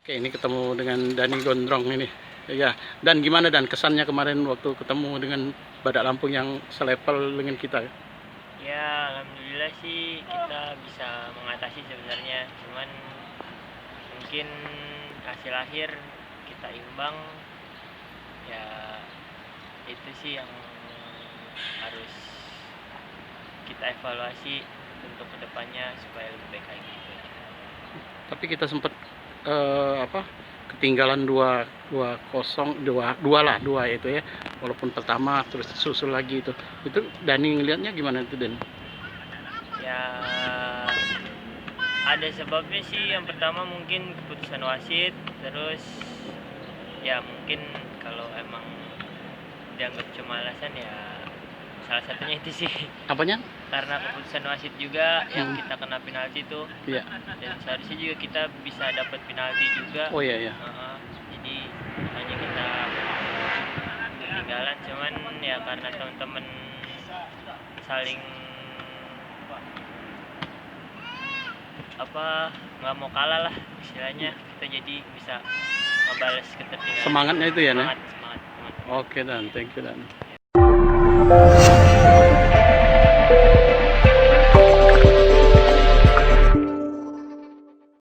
Oke, ini ketemu dengan Dani Gondrong ini. Ya, dan gimana Dan kesannya kemarin waktu ketemu dengan Badak Lampung yang selevel dengan kita? Ya, alhamdulillah sih kita bisa mengatasi sebenarnya. Cuman mungkin hasil akhir kita imbang. Ya, itu sih yang harus kita evaluasi untuk kedepannya supaya lebih baik lagi. Tapi kita sempat ketinggalan dua itu ya, walaupun pertama terus susul lagi itu Dani ngelihatnya gimana itu Dan? Ya, ada sebabnya sih. Yang pertama mungkin keputusan wasit, terus ya mungkin kalau emang dianggap cuma alasan ya salah satunya itu sih. Apanya? Karena keputusan wasit juga yang kita kena penalti itu. Iya. Dan seharusnya juga kita bisa dapat penalti juga. Oh iya ya. Jadi hanya kita ketinggalan, cuman ya karena teman-teman saling nggak mau kalah lah istilahnya, kita jadi bisa membalas ketertinggalan. Semangatnya itu ya, semangat. Oke Dan, thank you Dan.